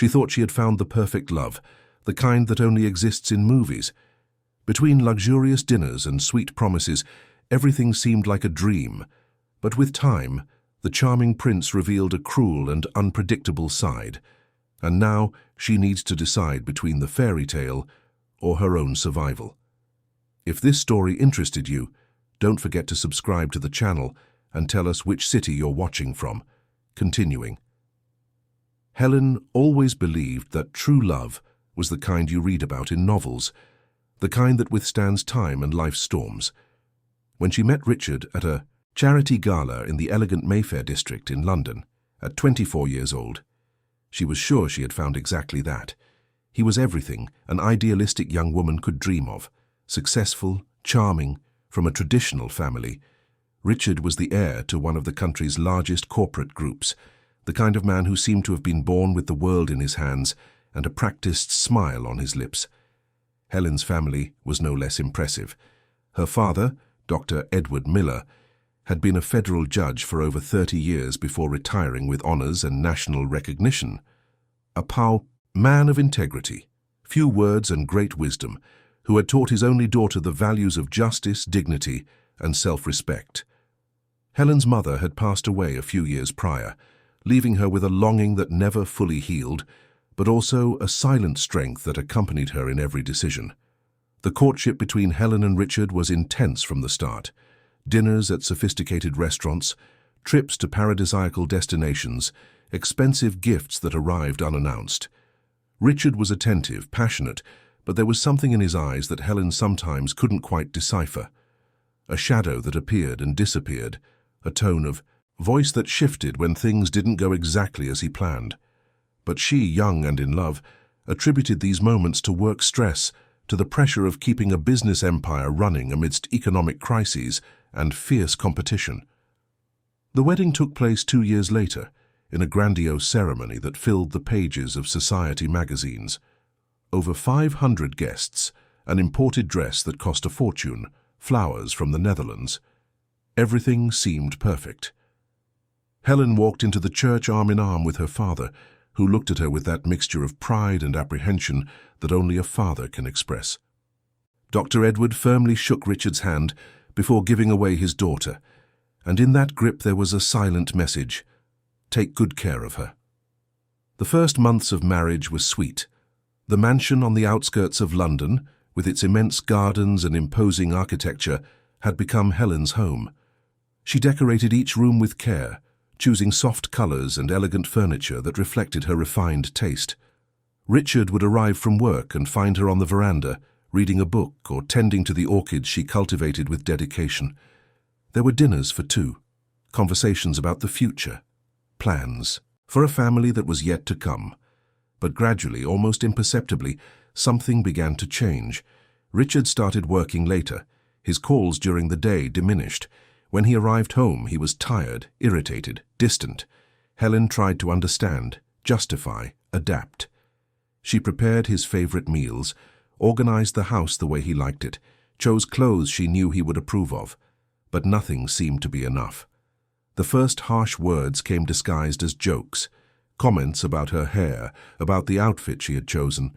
She thought she had found the perfect love, the kind that only exists in movies. Between luxurious dinners and sweet promises, everything seemed like a dream. But with time, the charming prince revealed a cruel and unpredictable side. And now she needs to decide between the fairy tale or her own survival. If this story interested you, don't forget to subscribe to the channel and tell us which city you're watching from. Continuing. Helen always believed that true love was the kind you read about in novels, the kind that withstands time and life's storms. When she met Richard at a charity gala in the elegant Mayfair district in London, at 24 years old, she was sure she had found exactly that. He was everything an idealistic young woman could dream of. Successful, charming, from a traditional family. Richard was the heir to one of the country's largest corporate groups, the kind of man who seemed to have been born with the world in his hands and a practiced smile on his lips. Helen's family was no less impressive. Her father, Dr. Edward Miller, had been a federal judge for over 30 years before retiring with honors and national recognition. A man of integrity, few words and great wisdom, who had taught his only daughter the values of justice, dignity, and self-respect. Helen's mother had passed away a few years prior, leaving her with a longing that never fully healed, but also a silent strength that accompanied her in every decision. The courtship between Helen and Richard was intense from the start. Dinners at sophisticated restaurants, trips to paradisiacal destinations, expensive gifts that arrived unannounced. Richard was attentive, passionate, but there was something in his eyes that Helen sometimes couldn't quite decipher. A shadow that appeared and disappeared, a tone of voice that shifted when things didn't go exactly as he planned. But she, young and in love, attributed these moments to work stress, to the pressure of keeping a business empire running amidst economic crises and fierce competition. The wedding took place 2 years later, in a grandiose ceremony that filled the pages of society magazines. Over 500 guests, an imported dress that cost a fortune, flowers from the Netherlands. Everything seemed perfect. Helen walked into the church arm in arm with her father, who looked at her with that mixture of pride and apprehension that only a father can express. Dr. Edward firmly shook Richard's hand before giving away his daughter, and in that grip there was a silent message: take good care of her. The first months of marriage were sweet. The mansion on the outskirts of London, with its immense gardens and imposing architecture, had become Helen's home. She decorated each room with care, choosing soft colors and elegant furniture that reflected her refined taste. Richard would arrive from work and find her on the veranda, reading a book or tending to the orchids she cultivated with dedication. There were dinners for two, conversations about the future, plans for a family that was yet to come. But gradually, almost imperceptibly, something began to change. Richard started working later. His calls during the day diminished. When he arrived home, he was tired, irritated, distant. Helen tried to understand, justify, adapt. She prepared his favorite meals, organized the house the way he liked it, chose clothes she knew he would approve of. But nothing seemed to be enough. The first harsh words came disguised as jokes, comments about her hair, about the outfit she had chosen,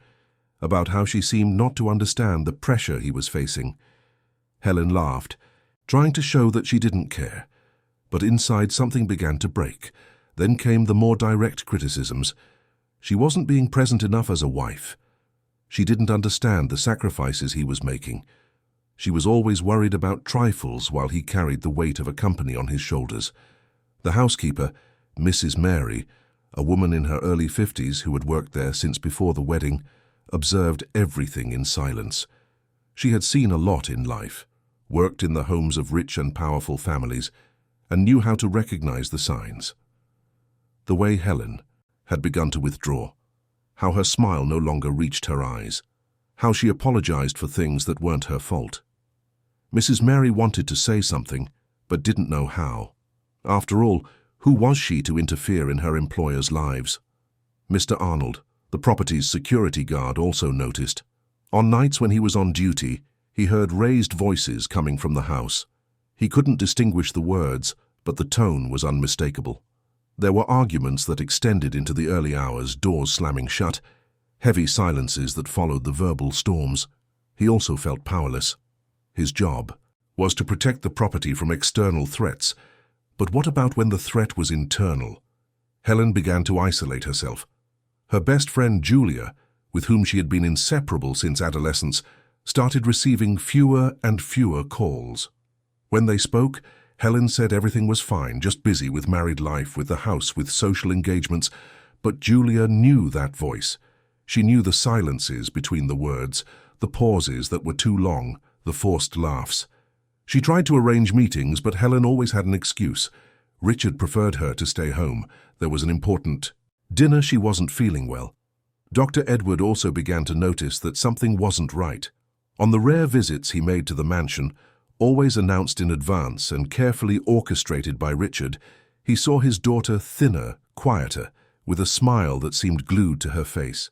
about how she seemed not to understand the pressure he was facing. Helen laughed, trying to show that she didn't care. But inside something began to break. Then came the more direct criticisms. She wasn't being present enough as a wife. She didn't understand the sacrifices he was making. She was always worried about trifles while he carried the weight of a company on his shoulders. The housekeeper, Mrs. Mary, a woman in her early 50s who had worked there since before the wedding, observed everything in silence. She had seen a lot in life, worked in the homes of rich and powerful families, and knew how to recognize the signs. The way Helen had begun to withdraw, how her smile no longer reached her eyes, how she apologized for things that weren't her fault. Mrs. Mary wanted to say something, but didn't know how. After all, who was she to interfere in her employers' lives? Mr. Arnold, the property's security guard, also noticed. On nights when he was on duty, he heard raised voices coming from the house. He couldn't distinguish the words, but the tone was unmistakable. There were arguments that extended into the early hours, doors slamming shut, heavy silences that followed the verbal storms. He also felt powerless. His job was to protect the property from external threats. But what about when the threat was internal? Helen began to isolate herself. Her best friend Julia, with whom she had been inseparable since adolescence, started receiving fewer and fewer calls. When they spoke, Helen said everything was fine, just busy with married life, with the house, with social engagements. But Julia knew that voice. She knew the silences between the words, the pauses that were too long, the forced laughs. She tried to arrange meetings, but Helen always had an excuse. Richard preferred her to stay home. There was an important dinner. She wasn't feeling well. Dr. Edward also began to notice that something wasn't right. On the rare visits he made to the mansion, always announced in advance and carefully orchestrated by Richard, he saw his daughter thinner, quieter, with a smile that seemed glued to her face.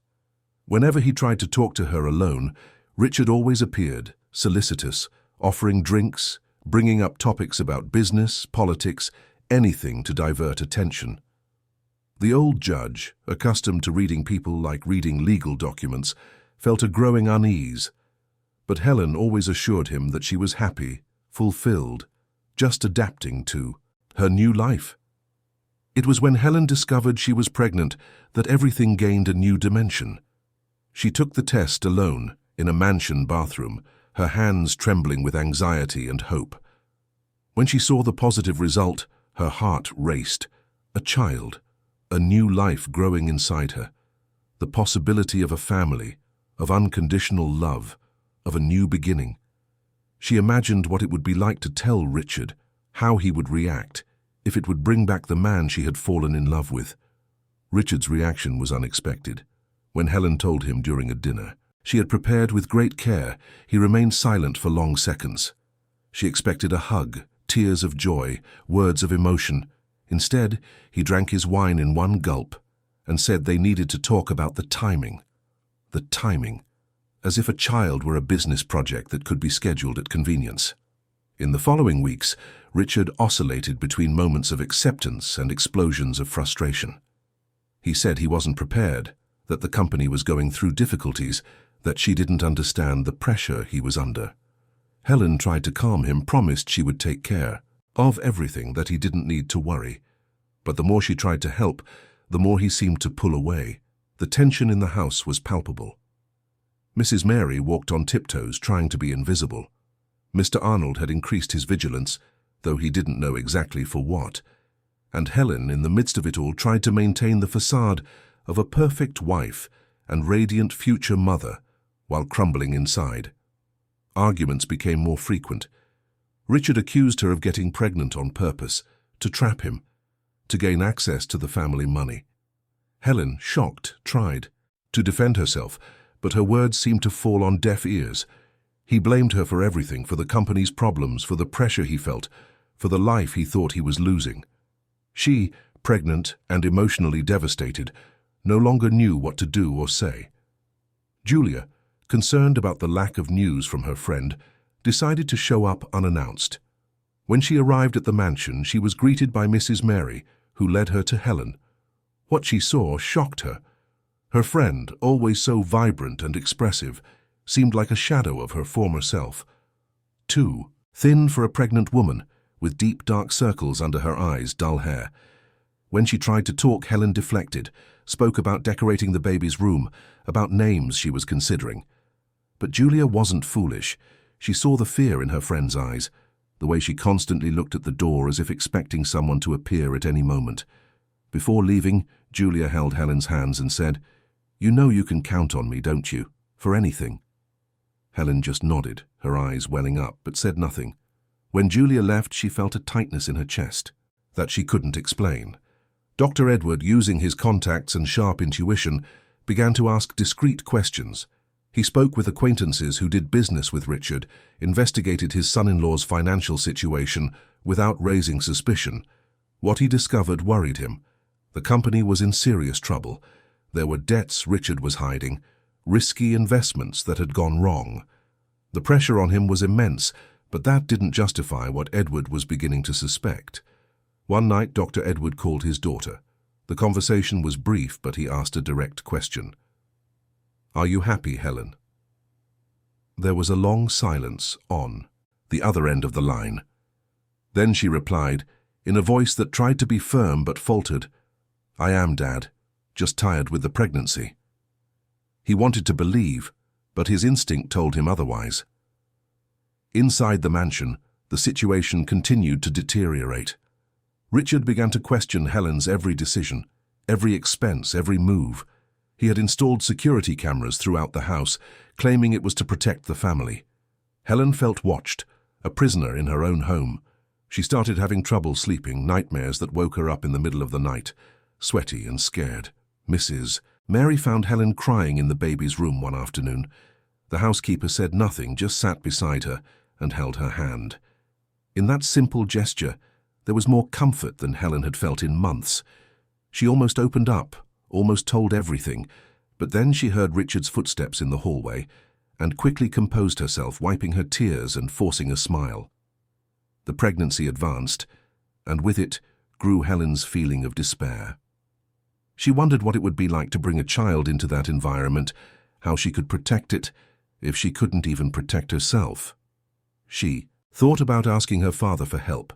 Whenever he tried to talk to her alone, Richard always appeared, solicitous, offering drinks, bringing up topics about business, politics, anything to divert attention. The old judge, accustomed to reading people like reading legal documents, felt a growing unease. But Helen always assured him that she was happy, fulfilled, just adapting to her new life. It was when Helen discovered she was pregnant that everything gained a new dimension. She took the test alone, in a mansion bathroom, her hands trembling with anxiety and hope. When she saw the positive result, her heart raced. A child, a new life growing inside her. The possibility of a family, of unconditional love, of a new beginning. She imagined what it would be like to tell Richard, how he would react, if it would bring back the man she had fallen in love with. Richard's reaction was unexpected. When Helen told him during a dinner, she had prepared with great care, he remained silent for long seconds. She expected a hug, tears of joy, words of emotion. Instead, he drank his wine in one gulp and said they needed to talk about the timing. The timing, as if a child were a business project that could be scheduled at convenience. In the following weeks, Richard oscillated between moments of acceptance and explosions of frustration. He said he wasn't prepared, that the company was going through difficulties, that she didn't understand the pressure he was under. Helen tried to calm him, promised she would take care of everything, that he didn't need to worry. But the more she tried to help, the more he seemed to pull away. The tension in the house was palpable. Mrs. Mary walked on tiptoes, trying to be invisible. Mr. Arnold had increased his vigilance, though he didn't know exactly for what. And Helen, in the midst of it all, tried to maintain the facade of a perfect wife and radiant future mother, while crumbling inside. Arguments became more frequent. Richard accused her of getting pregnant on purpose, to trap him, to gain access to the family money. Helen, shocked, tried to defend herself, but her words seemed to fall on deaf ears. He blamed her for everything, for the company's problems, for the pressure he felt, for the life he thought he was losing. She, pregnant and emotionally devastated, no longer knew what to do or say. Julia, concerned about the lack of news from her friend, decided to show up unannounced. When she arrived at the mansion, she was greeted by Mrs. Mary, who led her to Helen. What she saw shocked her. Her friend, always so vibrant and expressive, seemed like a shadow of her former self. Too thin for a pregnant woman, with deep dark circles under her eyes, dull hair. When she tried to talk, Helen deflected, spoke about decorating the baby's room, about names she was considering. But Julia wasn't foolish. She saw the fear in her friend's eyes, the way she constantly looked at the door as if expecting someone to appear at any moment. Before leaving, Julia held Helen's hands and said, "You know you can count on me, don't you? For anything." Helen just nodded, her eyes welling up, but said nothing. When Julia left, she felt a tightness in her chest that she couldn't explain. Dr. Edward, using his contacts and sharp intuition, began to ask discreet questions. He spoke with acquaintances who did business with Richard, investigated his son-in-law's financial situation without raising suspicion. What he discovered worried him. The company was in serious trouble. There were debts Richard was hiding, risky investments that had gone wrong. The pressure on him was immense, but that didn't justify what Edward was beginning to suspect. One night, Dr. Edward called his daughter. The conversation was brief, but he asked a direct question. "Are you happy, Helen?" There was a long silence on the other end of the line. Then she replied, in a voice that tried to be firm but faltered, "I am, Dad, just tired with the pregnancy." He wanted to believe, but his instinct told him otherwise. Inside the mansion, the situation continued to deteriorate. Richard began to question Helen's every decision, every expense, every move. He had installed security cameras throughout the house, claiming it was to protect the family. Helen felt watched, a prisoner in her own home. She started having trouble sleeping, nightmares that woke her up in the middle of the night, sweaty and scared. Mary found Helen crying in the baby's room one afternoon. The housekeeper said nothing, just sat beside her and held her hand. In that simple gesture, there was more comfort than Helen had felt in months. She almost opened up, almost told everything, but then she heard Richard's footsteps in the hallway and quickly composed herself, wiping her tears and forcing a smile. The pregnancy advanced, and with it grew Helen's feeling of despair. She wondered what it would be like to bring a child into that environment, how she could protect it if she couldn't even protect herself. She thought about asking her father for help,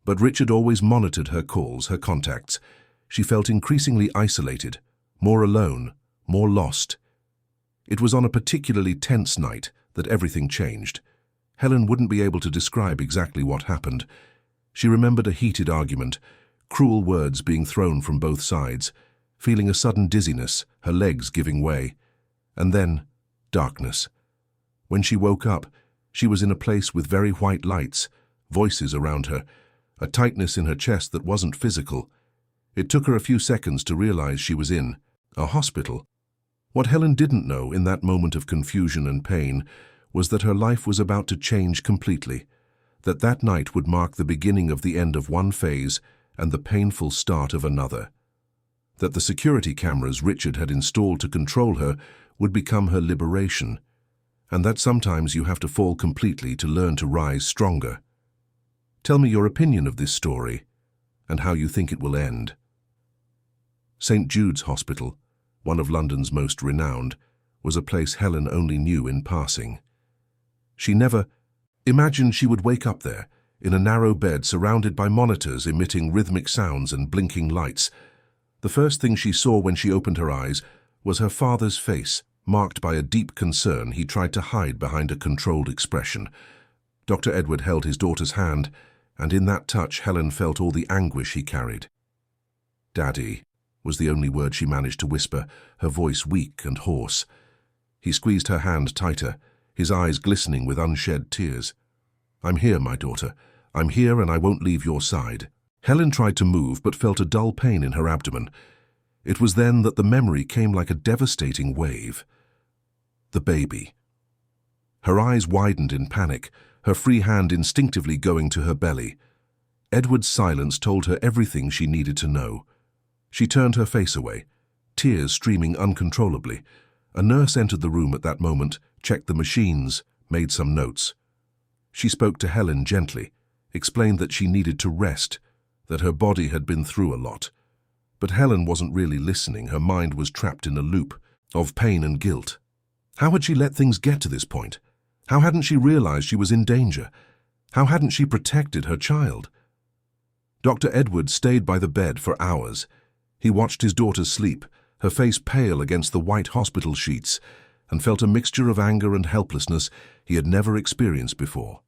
but Richard always monitored her calls, her contacts. She felt increasingly isolated, more alone, more lost. It was on a particularly tense night that everything changed. Helen wouldn't be able to describe exactly what happened. She remembered a heated argument, cruel words being thrown from both sides, feeling a sudden dizziness, her legs giving way. And then, darkness. When she woke up, she was in a place with very white lights, voices around her, a tightness in her chest that wasn't physical. It took her a few seconds to realize she was in a hospital. What Helen didn't know in that moment of confusion and pain was that her life was about to change completely, that night would mark the beginning of the end of one phase and the painful start of another, that the security cameras Richard had installed to control her would become her liberation, and that sometimes you have to fall completely to learn to rise stronger. Tell me your opinion of this story and how you think it will end. St. Jude's Hospital, one of London's most renowned, was a place Helen only knew in passing. She never imagined she would wake up there, in a narrow bed surrounded by monitors emitting rhythmic sounds and blinking lights. The first thing she saw when she opened her eyes was her father's face, marked by a deep concern he tried to hide behind a controlled expression. Dr. Edward held his daughter's hand, and in that touch Helen felt all the anguish he carried. "Daddy," was the only word she managed to whisper, her voice weak and hoarse. He squeezed her hand tighter, his eyes glistening with unshed tears. "I'm here, my daughter. I'm here and I won't leave your side." Helen tried to move but felt a dull pain in her abdomen. It was then that the memory came like a devastating wave. The baby. Her eyes widened in panic, her free hand instinctively going to her belly. Edward's silence told her everything she needed to know. She turned her face away, tears streaming uncontrollably. A nurse entered the room at that moment, checked the machines, made some notes. She spoke to Helen gently, explained that she needed to rest, that her body had been through a lot. But Helen wasn't really listening. Her mind was trapped in a loop of pain and guilt. How had she let things get to this point? How hadn't she realized she was in danger? How hadn't she protected her child? Dr. Edward stayed by the bed for hours. He watched his daughter sleep, her face pale against the white hospital sheets, and felt a mixture of anger and helplessness he had never experienced before.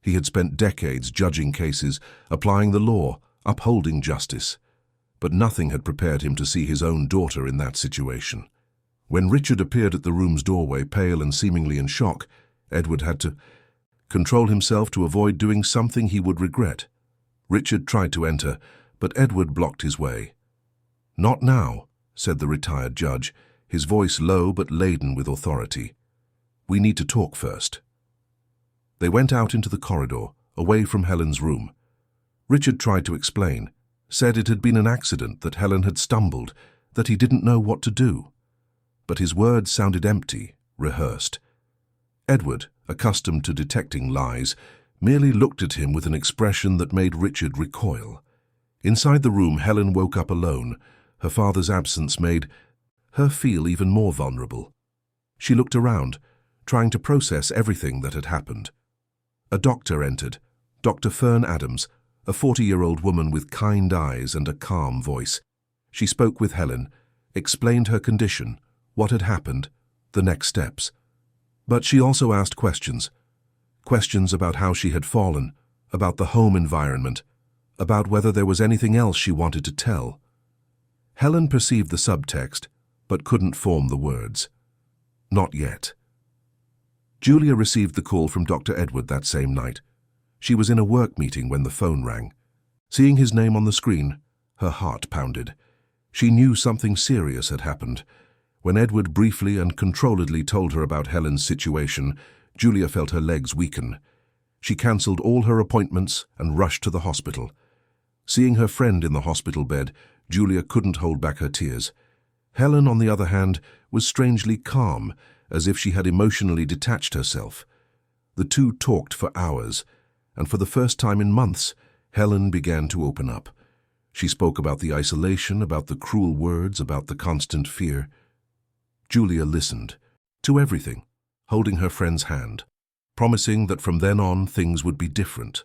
He had spent decades judging cases, applying the law, upholding justice. But nothing had prepared him to see his own daughter in that situation. When Richard appeared at the room's doorway, pale and seemingly in shock, Edward had to control himself to avoid doing something he would regret. Richard tried to enter, but Edward blocked his way. "Not now," said the retired judge, his voice low but laden with authority. "We need to talk first." They went out into the corridor, away from Helen's room. Richard tried to explain, said it had been an accident, that Helen had stumbled, that he didn't know what to do. But his words sounded empty, rehearsed. Edward, accustomed to detecting lies, merely looked at him with an expression that made Richard recoil. Inside the room, Helen woke up alone. Her father's absence made her feel even more vulnerable. She looked around, trying to process everything that had happened. A doctor entered, Dr. Fern Adams, a 40-year-old woman with kind eyes and a calm voice. She spoke with Helen, explained her condition, what had happened, the next steps. But she also asked questions. Questions about how she had fallen, about the home environment, about whether there was anything else she wanted to tell. Helen perceived the subtext, but couldn't form the words. Not yet. Julia received the call from Dr. Edward that same night. She was in a work meeting when the phone rang. Seeing his name on the screen, her heart pounded. She knew something serious had happened. When Edward briefly and controlledly told her about Helen's situation, Julia felt her legs weaken. She cancelled all her appointments and rushed to the hospital. Seeing her friend in the hospital bed, Julia couldn't hold back her tears. Helen, on the other hand, was strangely calm, as if she had emotionally detached herself. The two talked for hours, and for the first time in months, Helen began to open up. She spoke about the isolation, about the cruel words, about the constant fear. Julia listened to everything, holding her friend's hand, promising that from then on things would be different.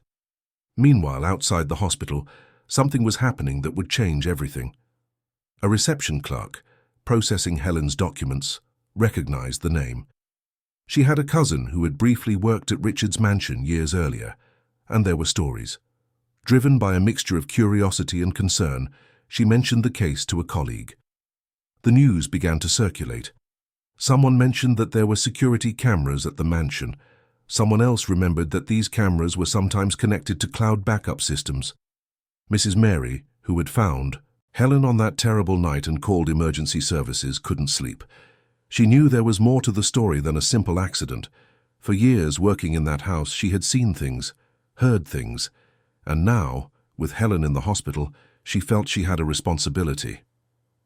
Meanwhile, outside the hospital, something was happening that would change everything. A reception clerk, processing Helen's documents, recognized the name. She had a cousin who had briefly worked at Richard's mansion years earlier, and there were stories. Driven by a mixture of curiosity and concern, she mentioned the case to a colleague. The news began to circulate. Someone mentioned that there were security cameras at the mansion. Someone else remembered that these cameras were sometimes connected to cloud backup systems. Mrs. Mary, who had found Helen on that terrible night and called emergency services, couldn't sleep. She knew there was more to the story than a simple accident. For years working in that house, she had seen things, heard things, and now, with Helen in the hospital, she felt she had a responsibility.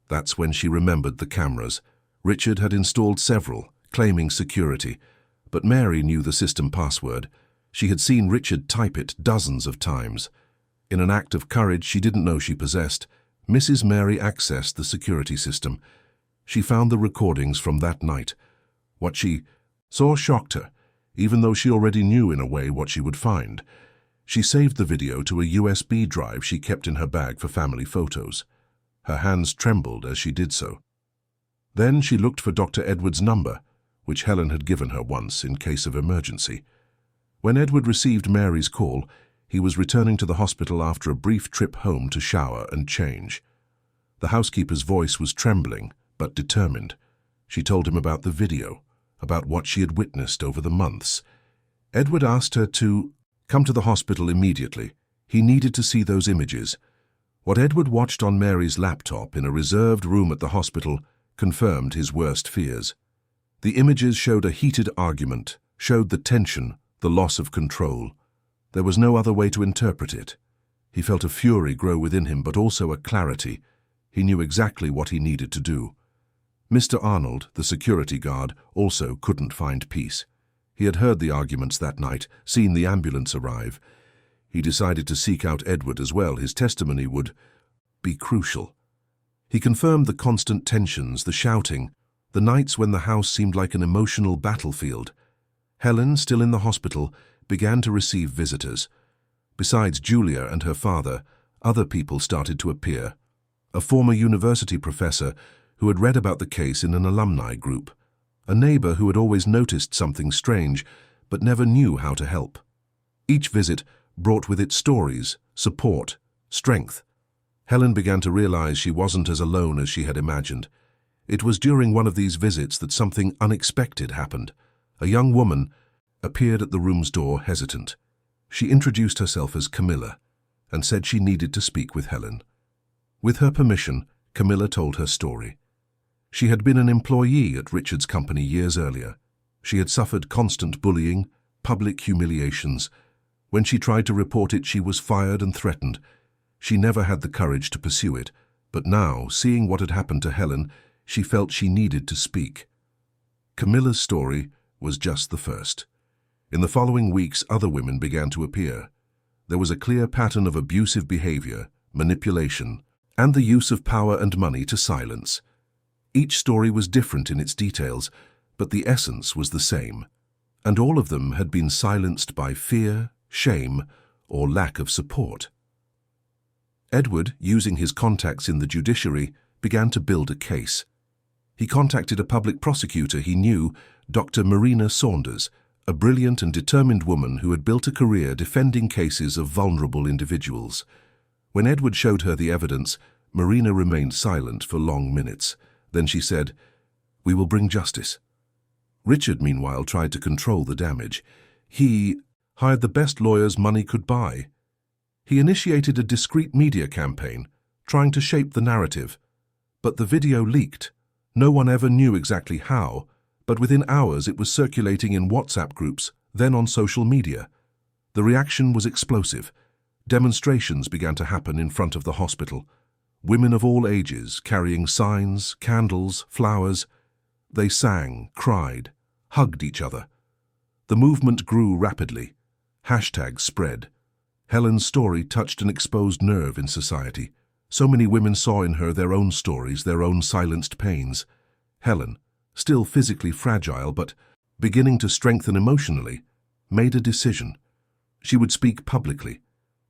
That's when she remembered the cameras. Richard had installed several, claiming security, but Mary knew the system password. She had seen Richard type it dozens of times. In an act of courage she didn't know she possessed, Mrs. Mary accessed the security system. She found the recordings from that night. What she saw shocked her, even though she already knew in a way what she would find. She saved the video to a USB drive she kept in her bag for family photos. Her hands trembled as she did so. Then she looked for Dr. Edward's number, which Helen had given her once in case of emergency. When Edward received Mary's call, he was returning to the hospital after a brief trip home to shower and change. The housekeeper's voice was trembling, but determined. She told him about the video, about what she had witnessed over the months. Edward asked her to come to the hospital immediately. He needed to see those images. What Edward watched on Mary's laptop in a reserved room at the hospital confirmed his worst fears. The images showed a heated argument, showed the tension, the loss of control. There was no other way to interpret it. He felt a fury grow within him, but also a clarity. He knew exactly what he needed to do. Mr. Arnold, the security guard, also couldn't find peace. He had heard the arguments that night, seen the ambulance arrive. He decided to seek out Edward as well. His testimony would be crucial. He confirmed the constant tensions, the shouting, the nights when the house seemed like an emotional battlefield. Helen, still in the hospital, began to receive visitors. Besides Julia and her father, other people started to appear. A former university professor who had read about the case in an alumni group. A neighbor who had always noticed something strange, but never knew how to help. Each visit brought with it stories, support, strength. Helen began to realize she wasn't as alone as she had imagined. It was during one of these visits that something unexpected happened. A young woman appeared at the room's door, hesitant. She introduced herself as Camilla and said she needed to speak with Helen. With her permission, Camilla told her story. She had been an employee at Richard's company years earlier. She had suffered constant bullying, public humiliations. When she tried to report it, she was fired and threatened. She never had the courage to pursue it, but now, seeing what had happened to Helen, she felt she needed to speak. Camilla's story was just the first. In the following weeks, other women began to appear. There was a clear pattern of abusive behavior, manipulation, and the use of power and money to silence. Each story was different in its details, but the essence was the same, and all of them had been silenced by fear, shame, or lack of support. Edward, using his contacts in the judiciary, began to build a case. He contacted a public prosecutor he knew, Dr. Marina Saunders, a brilliant and determined woman who had built a career defending cases of vulnerable individuals. When Edward showed her the evidence, Marina remained silent for long minutes. Then she said, "We will bring justice." Richard, meanwhile, tried to control the damage. He hired the best lawyers money could buy. He initiated a discreet media campaign, trying to shape the narrative. But the video leaked. No one ever knew exactly how, but within hours it was circulating in WhatsApp groups, then on social media. The reaction was explosive. Demonstrations began to happen in front of the hospital. Women of all ages carrying signs, candles, flowers. They sang, cried, hugged each other. The movement grew rapidly. Hashtags spread. Helen's story touched an exposed nerve in society. So many women saw in her their own stories, their own silenced pains. Helen, still physically fragile but beginning to strengthen emotionally, made a decision. She would speak publicly.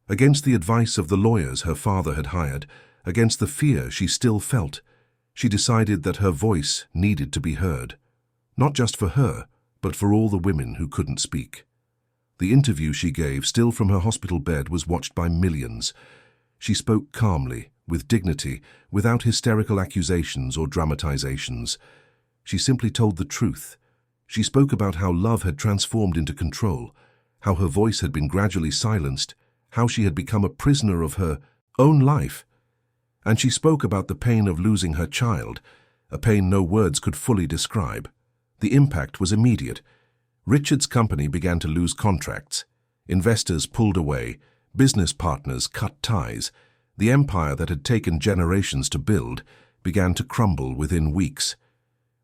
Against the advice of the lawyers her father had hired, against the fear she still felt, she decided that her voice needed to be heard. Not just for her, but for all the women who couldn't speak. The interview she gave, still from her hospital bed, was watched by millions. She spoke calmly, with dignity, without hysterical accusations or dramatizations. She simply told the truth. She spoke about how love had transformed into control, how her voice had been gradually silenced, how she had become a prisoner of her own life. And she spoke about the pain of losing her child, a pain no words could fully describe. The impact was immediate. Richard's company began to lose contracts. Investors pulled away. Business partners cut ties. The empire that had taken generations to build began to crumble within weeks.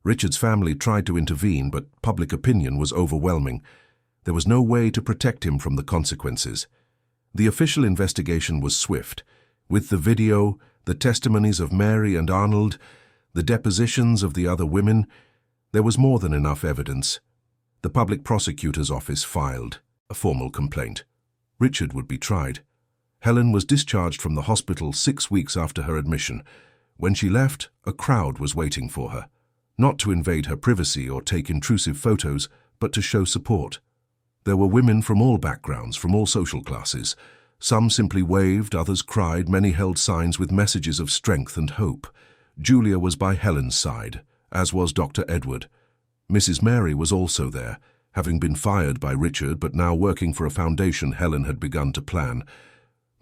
Richard's family tried to intervene, but public opinion was overwhelming. There was no way to protect him from the consequences. The official investigation was swift. With the video, the testimonies of Mary and Arnold, the depositions of the other women, there was more than enough evidence. The public prosecutor's office filed a formal complaint. Richard would be tried. Helen was discharged from the hospital 6 weeks after her admission. When she left, a crowd was waiting for her, not to invade her privacy or take intrusive photos, but to show support. There were women from all backgrounds, from all social classes. Some simply waved, others cried, many held signs with messages of strength and hope. Julia was by Helen's side, as was Dr. Edward. Mrs. Mary was also there, having been fired by Richard but now working for a foundation Helen had begun to plan.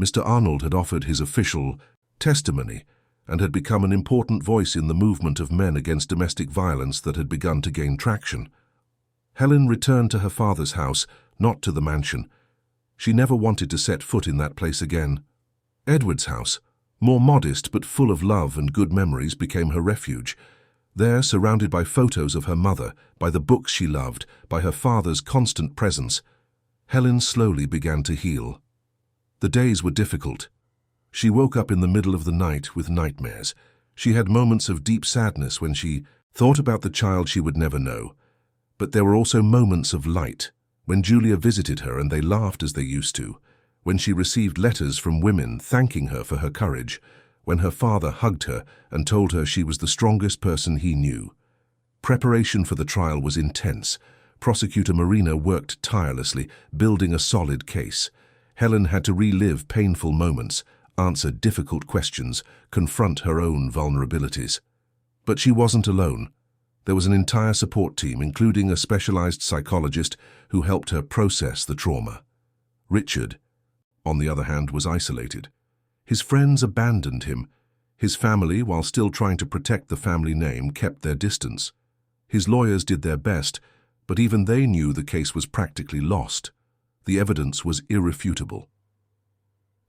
Mr. Arnold had offered his official testimony and had become an important voice in the movement of men against domestic violence that had begun to gain traction. Helen returned to her father's house, not to the mansion. She never wanted to set foot in that place again. Edward's house, more modest but full of love and good memories, became her refuge. There, surrounded by photos of her mother, by the books she loved, by her father's constant presence, Helen slowly began to heal. The days were difficult. She woke up in the middle of the night with nightmares. She had moments of deep sadness when she thought about the child she would never know. But there were also moments of light, when Julia visited her and they laughed as they used to, when she received letters from women thanking her for her courage, when her father hugged her and told her she was the strongest person he knew. Preparation for the trial was intense. Prosecutor Marina worked tirelessly, building a solid case. Helen had to relive painful moments, answer difficult questions, confront her own vulnerabilities. But she wasn't alone. There was an entire support team, including a specialized psychologist who helped her process the trauma. Richard, on the other hand, was isolated. His friends abandoned him. His family, while still trying to protect the family name, kept their distance. His lawyers did their best, but even they knew the case was practically lost. The evidence was irrefutable.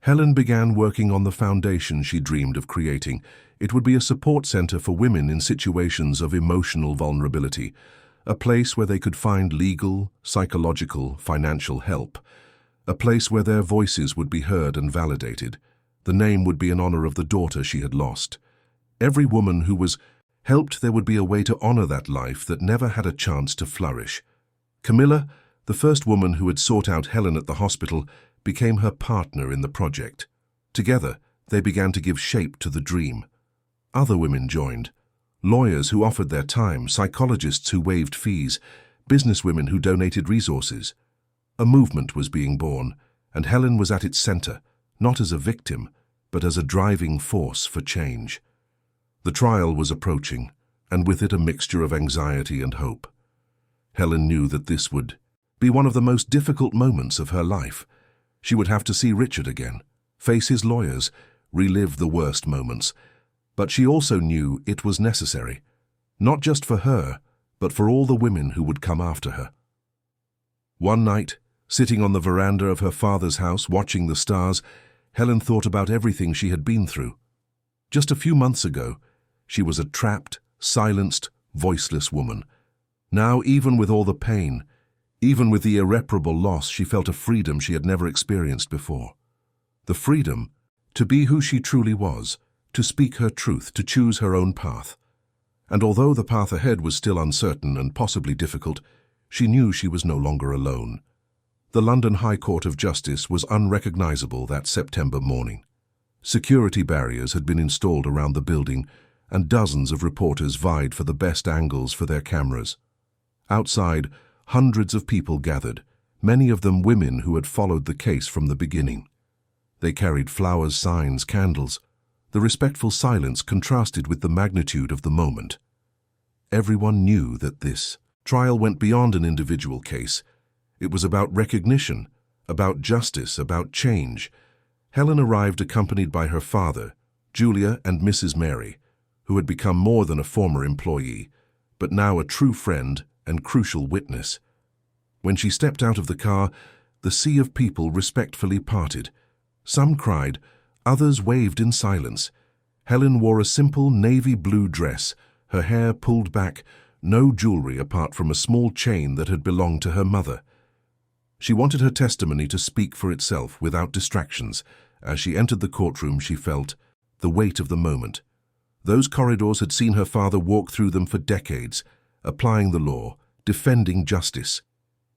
Helen began working on the foundation she dreamed of creating. It would be a support center for women in situations of emotional vulnerability, a place where they could find legal, psychological, financial help, a place where their voices would be heard and validated. The name would be in honor of the daughter she had lost. Every woman who was helped, there would be a way to honor that life that never had a chance to flourish. Camilla, the first woman who had sought out Helen at the hospital, became her partner in the project. Together, they began to give shape to the dream. Other women joined. Lawyers who offered their time, psychologists who waived fees, businesswomen who donated resources. A movement was being born, and Helen was at its center, not as a victim, but as a driving force for change. The trial was approaching, and with it a mixture of anxiety and hope. Helen knew that this would be one of the most difficult moments of her life. She would have to see Richard again, face his lawyers, relive the worst moments. But she also knew it was necessary, not just for her, but for all the women who would come after her. One night, sitting on the veranda of her father's house watching the stars, Helen thought about everything she had been through. Just a few months ago, she was a trapped, silenced, voiceless woman. Now, even with all the pain, even with the irreparable loss, she felt a freedom she had never experienced before. The freedom to be who she truly was, to speak her truth, to choose her own path. And although the path ahead was still uncertain and possibly difficult, she knew she was no longer alone. The London High Court of Justice was unrecognizable that September morning. Security barriers had been installed around the building, and dozens of reporters vied for the best angles for their cameras. Outside, hundreds of people gathered, many of them women who had followed the case from the beginning. They carried flowers, signs, candles. The respectful silence contrasted with the magnitude of the moment. Everyone knew that this trial went beyond an individual case. It was about recognition, about justice, about change. Helen arrived accompanied by her father, Julia, and Mrs. Mary, who had become more than a former employee, but now a true friend and crucial witness. When she stepped out of the car, the sea of people respectfully parted. Some cried, others waved in silence. Helen wore a simple navy blue dress, her hair pulled back, no jewelry apart from a small chain that had belonged to her mother. She wanted her testimony to speak for itself without distractions. As she entered the courtroom, she felt the weight of the moment. Those corridors had seen her father walk through them for decades, applying the law, defending justice.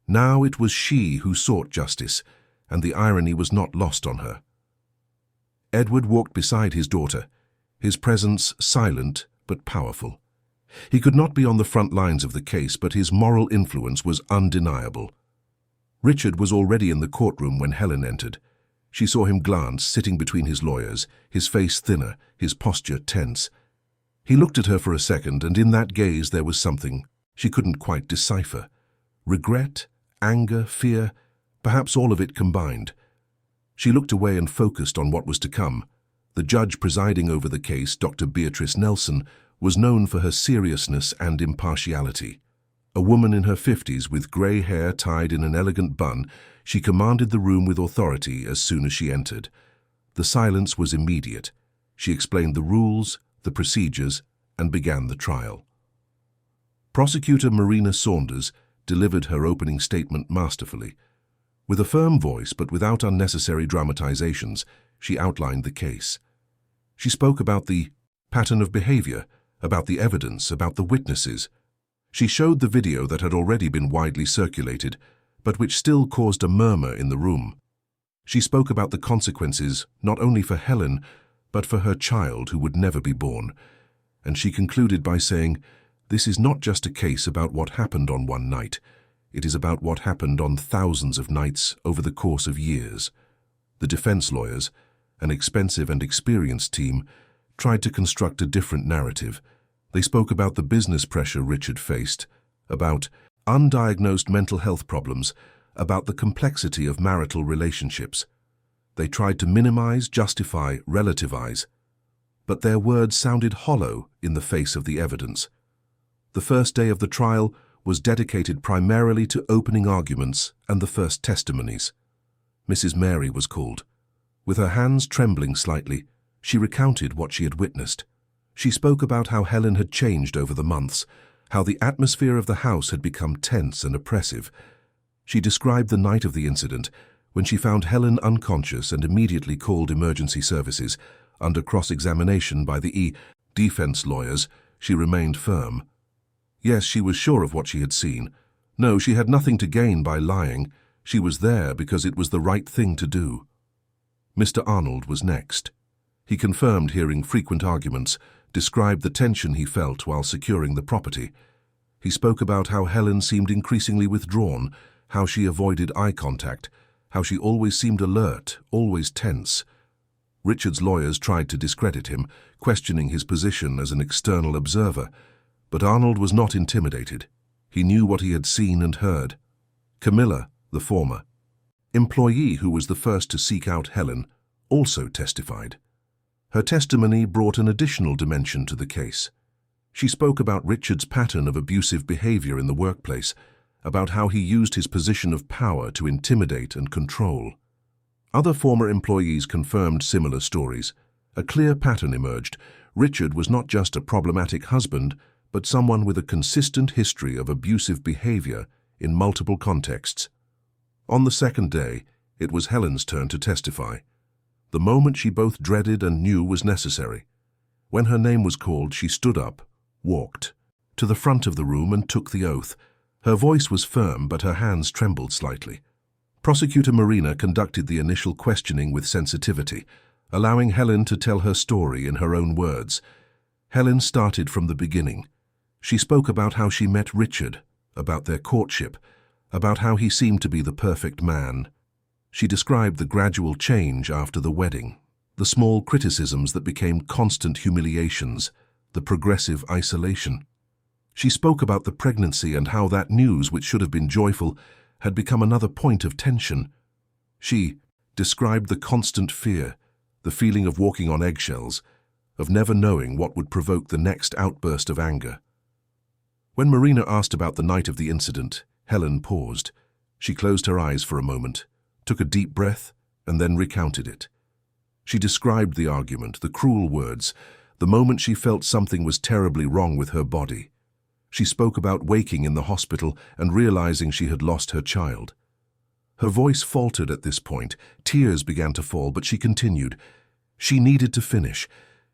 Now it was she who sought justice, and the irony was not lost on her. Edward walked beside his daughter, his presence silent but powerful. He could not be on the front lines of the case, but his moral influence was undeniable. Richard was already in the courtroom when Helen entered. She saw him glance, sitting between his lawyers, his face thinner, his posture tense. He looked at her for a second, and in that gaze there was something she couldn't quite decipher. Regret, anger, fear, perhaps all of it combined. She looked away and focused on what was to come. The judge presiding over the case, Dr. Beatrice Nelson, was known for her seriousness and impartiality. A woman in her 50s with grey hair tied in an elegant bun, she commanded the room with authority as soon as she entered. The silence was immediate. She explained the rules, the procedures, and began the trial. Prosecutor Marina Saunders delivered her opening statement masterfully. With a firm voice, but without unnecessary dramatizations, she outlined the case. She spoke about the pattern of behavior, about the evidence, about the witnesses. She showed the video that had already been widely circulated, but which still caused a murmur in the room. She spoke about the consequences, not only for Helen, but for her child who would never be born. And she concluded by saying, "This is not just a case about what happened on one night. It is about what happened on thousands of nights over the course of years." The defense lawyers, an expensive and experienced team, tried to construct a different narrative. They spoke about the business pressure Richard faced, about undiagnosed mental health problems, about the complexity of marital relationships. They tried to minimize, justify, relativize. But their words sounded hollow in the face of the evidence. The first day of the trial was dedicated primarily to opening arguments and the first testimonies. Mrs. Mary was called. With her hands trembling slightly, she recounted what she had witnessed. She spoke about how Helen had changed over the months, how the atmosphere of the house had become tense and oppressive. She described the night of the incident, When she found Helen unconscious and immediately called emergency services, under cross-examination by the defense lawyers, she remained firm. Yes, she was sure of what she had seen. No, she had nothing to gain by lying. She was there because it was the right thing to do. Mr. Arnold was next. He confirmed hearing frequent arguments, described the tension he felt while securing the property. He spoke about how Helen seemed increasingly withdrawn, how she avoided eye contact, how she always seemed alert, always tense. Richard's lawyers tried to discredit him, questioning his position as an external observer, but Arnold was not intimidated. He knew what he had seen and heard. Camilla, the former employee who was the first to seek out Helen, also testified. Her testimony brought an additional dimension to the case. She spoke about Richard's pattern of abusive behavior in the workplace, about how he used his position of power to intimidate and control. Other former employees confirmed similar stories. A clear pattern emerged. Richard was not just a problematic husband, but someone with a consistent history of abusive behavior in multiple contexts. On the second day, it was Helen's turn to testify. The moment she both dreaded and knew was necessary. When her name was called, she stood up, walked to the front of the room and took the oath. Her voice was firm, but her hands trembled slightly. Prosecutor Marina conducted the initial questioning with sensitivity, allowing Helen to tell her story in her own words. Helen started from the beginning. She spoke about how she met Richard, about their courtship, about how he seemed to be the perfect man. She described the gradual change after the wedding, the small criticisms that became constant humiliations, the progressive isolation. She spoke about the pregnancy and how that news, which should have been joyful, had become another point of tension. She described the constant fear, the feeling of walking on eggshells, of never knowing what would provoke the next outburst of anger. When Marina asked about the night of the incident, Helen paused. She closed her eyes for a moment, took a deep breath, and then recounted it. She described the argument, the cruel words, the moment she felt something was terribly wrong with her body. She spoke about waking in the hospital and realizing she had lost her child. Her voice faltered at this point. Tears began to fall, but she continued. She needed to finish.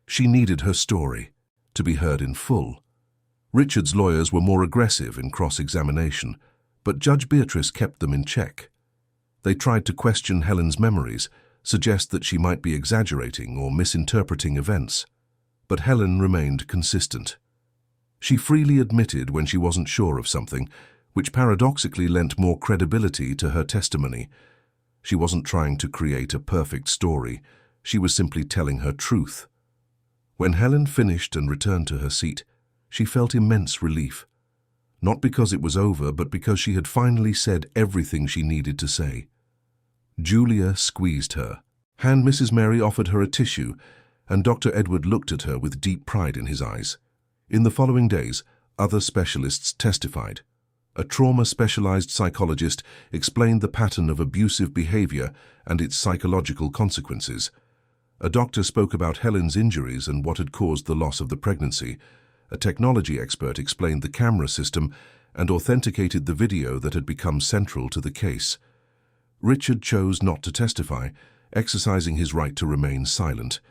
She needed her story to be heard in full. Richard's lawyers were more aggressive in cross-examination, but Judge Beatrice kept them in check. They tried to question Helen's memories, suggest that she might be exaggerating or misinterpreting events. But Helen remained consistent. She freely admitted when she wasn't sure of something, which paradoxically lent more credibility to her testimony. She wasn't trying to create a perfect story. She was simply telling her truth. When Helen finished and returned to her seat, she felt immense relief. Not because it was over, but because she had finally said everything she needed to say. Julia squeezed her hand. Mrs. Mary offered her a tissue, and Dr. Edward looked at her with deep pride in his eyes. In the following days, other specialists testified. A trauma-specialized psychologist explained the pattern of abusive behavior and its psychological consequences. A doctor spoke about Helen's injuries and what had caused the loss of the pregnancy. A technology expert explained the camera system and authenticated the video that had become central to the case. Richard chose not to testify, exercising his right to remain silent.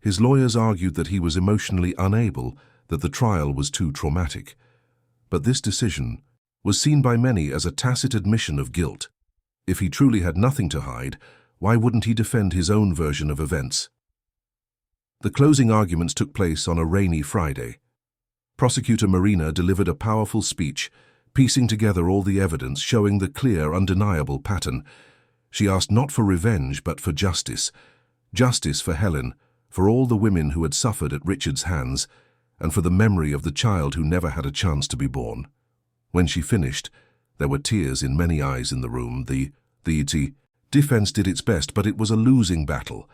His lawyers argued that he was emotionally unable, that the trial was too traumatic. But this decision was seen by many as a tacit admission of guilt. If he truly had nothing to hide, why wouldn't he defend his own version of events? The closing arguments took place on a rainy Friday. Prosecutor Marina delivered a powerful speech, piecing together all the evidence showing the clear, undeniable pattern. She asked not for revenge, but for justice. Justice for Helen, for all the women who had suffered at Richard's hands, and for the memory of the child who never had a chance to be born. When she finished, there were tears in many eyes in the room. The defense did its best, but it was a losing battle.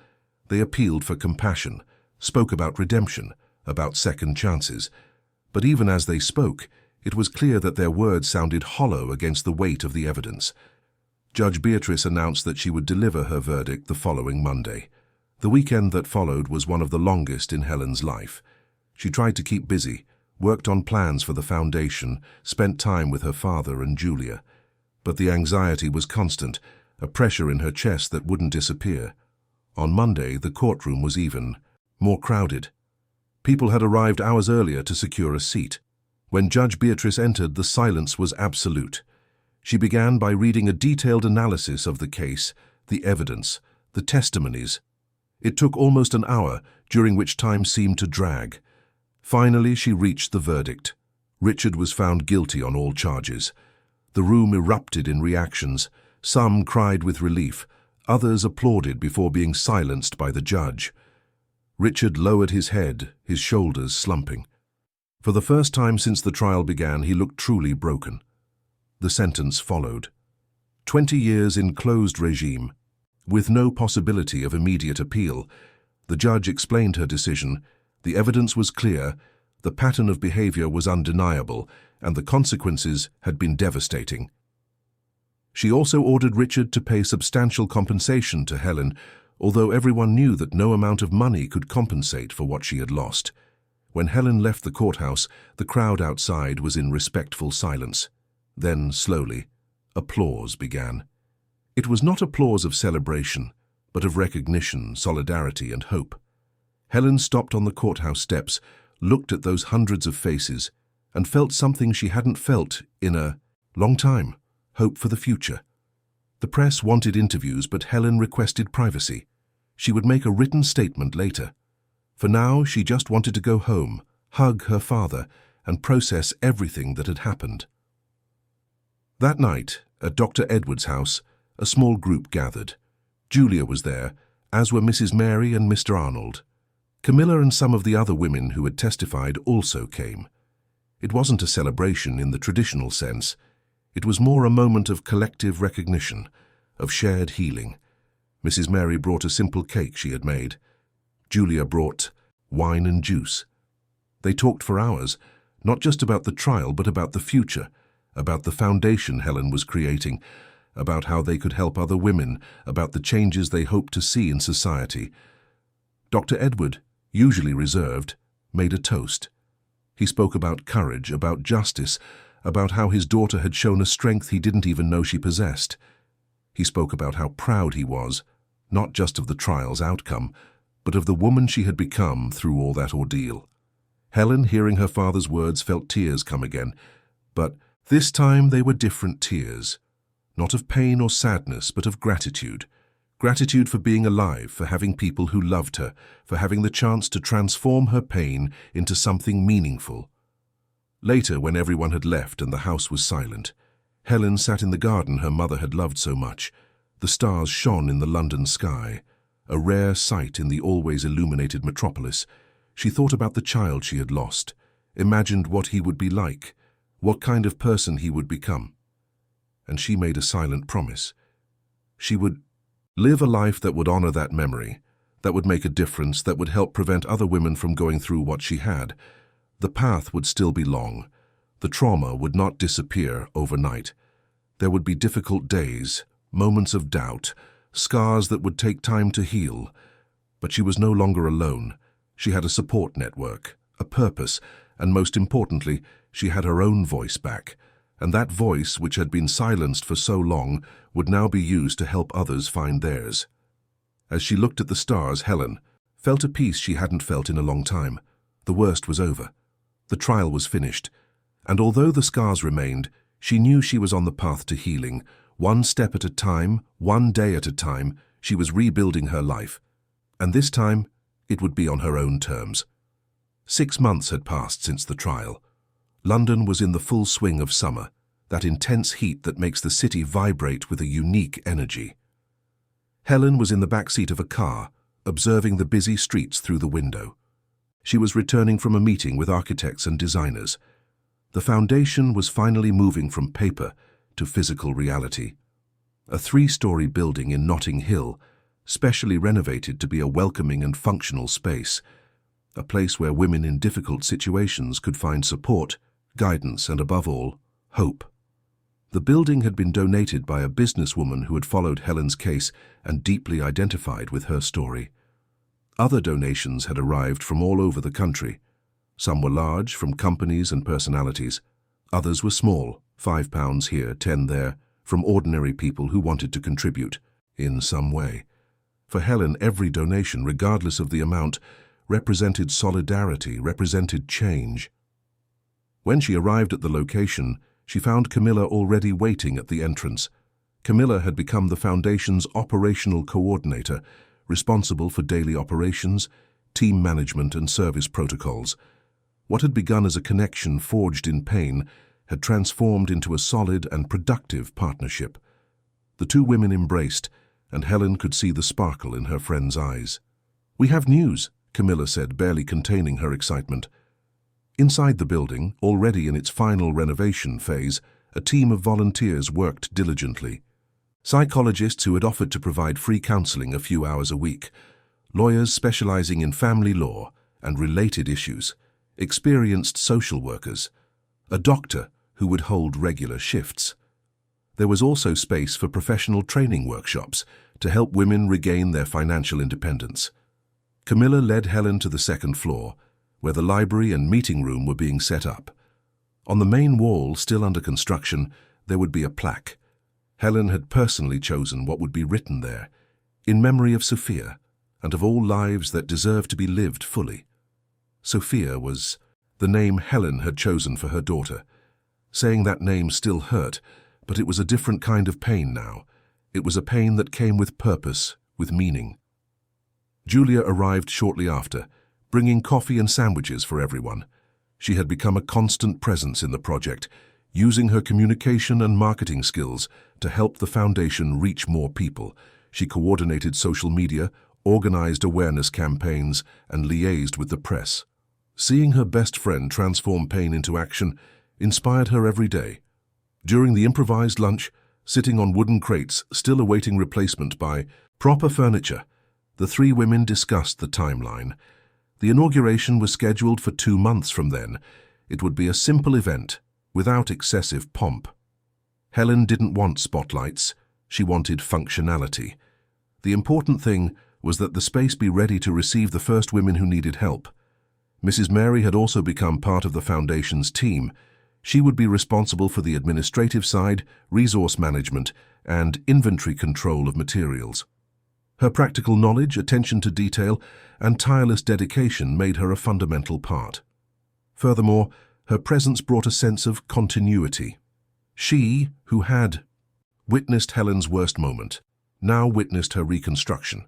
They appealed for compassion, spoke about redemption, about second chances. But even as they spoke, it was clear that their words sounded hollow against the weight of the evidence. Judge Beatrice announced that she would deliver her verdict the following Monday. The weekend that followed was one of the longest in Helen's life. She tried to keep busy, worked on plans for the foundation, spent time with her father and Julia. But the anxiety was constant, a pressure in her chest that wouldn't disappear. On Monday, the courtroom was even more crowded. People had arrived hours earlier to secure a seat. When Judge Beatrice entered, the silence was absolute. She began by reading a detailed analysis of the case, the evidence, the testimonies. It took almost an hour, during which time seemed to drag. Finally, she reached the verdict. Richard was found guilty on all charges. The room erupted in reactions. Some cried with relief. Others applauded before being silenced by the judge. Richard lowered his head, his shoulders slumping. For the first time since the trial began, he looked truly broken. The sentence followed. 20 years in closed regime, with no possibility of immediate appeal. The judge explained her decision. The evidence was clear, the pattern of behavior was undeniable, and the consequences had been devastating. She also ordered Richard to pay substantial compensation to Helen, although everyone knew that no amount of money could compensate for what she had lost. When Helen left the courthouse, the crowd outside was in respectful silence. Then, slowly, applause began. It was not applause of celebration, but of recognition, solidarity, and hope. Helen stopped on the courthouse steps, looked at those hundreds of faces, and felt something she hadn't felt in a long time: hope for the future. The press wanted interviews, but Helen requested privacy. She would make a written statement later. For now, she just wanted to go home, hug her father, and process everything that had happened. That night, at Dr. Edwards' house, a small group gathered. Julia was there, as were Mrs. Mary and Mr. Arnold. Camilla and some of the other women who had testified also came. It wasn't a celebration in the traditional sense. It was more a moment of collective recognition, of shared healing. Mrs. Mary brought a simple cake she had made. Julia brought wine and juice. They talked for hours, not just about the trial, but about the future, about the foundation Helen was creating, about how they could help other women, about the changes they hoped to see in society. Dr. Edward, usually reserved, made a toast. He spoke about courage, about justice, about how his daughter had shown a strength he didn't even know she possessed. He spoke about how proud he was, not just of the trial's outcome, but of the woman she had become through all that ordeal. Helen, hearing her father's words, felt tears come again, but this time they were different tears. Not of pain or sadness, but of gratitude. Gratitude for being alive, for having people who loved her, for having the chance to transform her pain into something meaningful. Later, when everyone had left and the house was silent, Helen sat in the garden her mother had loved so much. The stars shone in the London sky, a rare sight in the always illuminated metropolis. She thought about the child she had lost, imagined what he would be like, what kind of person he would become. And she made a silent promise. She would live a life that would honor that memory, that would make a difference, that would help prevent other women from going through what she had. The path would still be long. The trauma would not disappear overnight. There would be difficult days, moments of doubt, scars that would take time to heal. But she was no longer alone. She had a support network, a purpose, and most importantly, she had her own voice back. And that voice, which had been silenced for so long, would now be used to help others find theirs. As she looked at the stars, Helen felt a peace she hadn't felt in a long time. The worst was over. The trial was finished. And although the scars remained, she knew she was on the path to healing. One step at a time, one day at a time, she was rebuilding her life. And this time, it would be on her own terms. 6 months had passed since the trial. London was in the full swing of summer, that intense heat that makes the city vibrate with a unique energy. Helen was in the back seat of a car, observing the busy streets through the window. She was returning from a meeting with architects and designers. The foundation was finally moving from paper to physical reality. A 3-story building in Notting Hill, specially renovated to be a welcoming and functional space, a place where women in difficult situations could find support, guidance, and above all, hope. The building had been donated by a businesswoman who had followed Helen's case and deeply identified with her story. Other donations had arrived from all over the country. Some were large, from companies and personalities. Others were small, £5 here, 10 there, from ordinary people who wanted to contribute in some way. For Helen, every donation, regardless of the amount, represented solidarity, represented change. When she arrived at the location, she found Camilla already waiting at the entrance. Camilla had become the Foundation's operational coordinator, responsible for daily operations, team management, and service protocols. What had begun as a connection forged in pain had transformed into a solid and productive partnership. The two women embraced, and Helen could see the sparkle in her friend's eyes. "We have news," Camilla said, barely containing her excitement. Inside the building, already in its final renovation phase, a team of volunteers worked diligently. Psychologists who had offered to provide free counseling a few hours a week, lawyers specializing in family law and related issues, experienced social workers, a doctor who would hold regular shifts. There was also space for professional training workshops to help women regain their financial independence. Camilla led Helen to the second floor, where the library and meeting room were being set up. On the main wall, still under construction, there would be a plaque. Helen had personally chosen what would be written there, in memory of Sophia and of all lives that deserve to be lived fully. Sophia was the name Helen had chosen for her daughter. Saying that name still hurt, but it was a different kind of pain now. It was a pain that came with purpose, with meaning. Julia arrived shortly after, bringing coffee and sandwiches for everyone. She had become a constant presence in the project, using her communication and marketing skills to help the Foundation reach more people. She coordinated social media, organized awareness campaigns, and liaised with the press. Seeing her best friend transform pain into action inspired her every day. During the improvised lunch, sitting on wooden crates still awaiting replacement by proper furniture, the three women discussed the timeline. The inauguration was scheduled for 2 months from then. It would be a simple event, without excessive pomp. Helen didn't want spotlights. She wanted functionality. The important thing was that the space be ready to receive the first women who needed help. Mrs. Mary had also become part of the Foundation's team. She would be responsible for the administrative side, resource management, and inventory control of materials. Her practical knowledge, attention to detail, and tireless dedication made her a fundamental part. Furthermore, her presence brought a sense of continuity. She, who had witnessed Helen's worst moment, now witnessed her reconstruction.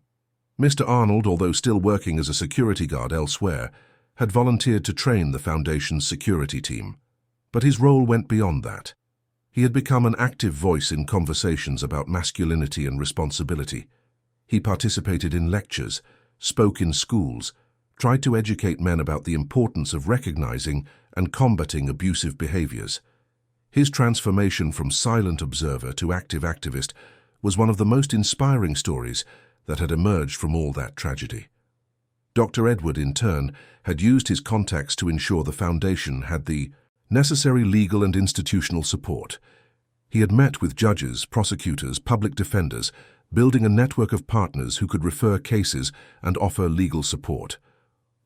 Mr. Arnold, although still working as a security guard elsewhere, had volunteered to train the Foundation's security team. But his role went beyond that. He had become an active voice in conversations about masculinity and responsibility. He participated in lectures, spoke in schools, tried to educate men about the importance of recognizing and combating abusive behaviors. His transformation from silent observer to active activist was one of the most inspiring stories that had emerged from all that tragedy. Dr. Edward, in turn, had used his contacts to ensure the Foundation had the necessary legal and institutional support. He had met with judges, prosecutors, public defenders, building a network of partners who could refer cases and offer legal support.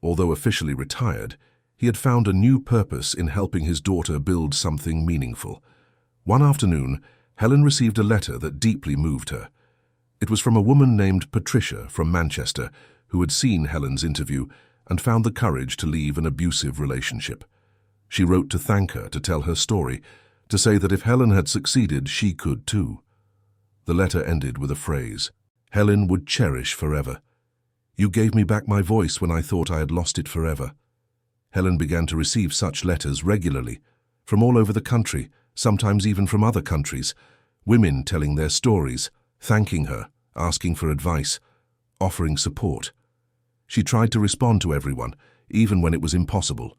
Although officially retired, he had found a new purpose in helping his daughter build something meaningful. One afternoon, Helen received a letter that deeply moved her. It was from a woman named Patricia from Manchester, who had seen Helen's interview and found the courage to leave an abusive relationship. She wrote to thank her, to tell her story, to say that if Helen had succeeded, she could too. The letter ended with a phrase, "Helen would cherish forever. You gave me back my voice when I thought I had lost it forever." Helen began to receive such letters regularly, from all over the country, sometimes even from other countries, women telling their stories, thanking her, asking for advice, offering support. She tried to respond to everyone, even when it was impossible.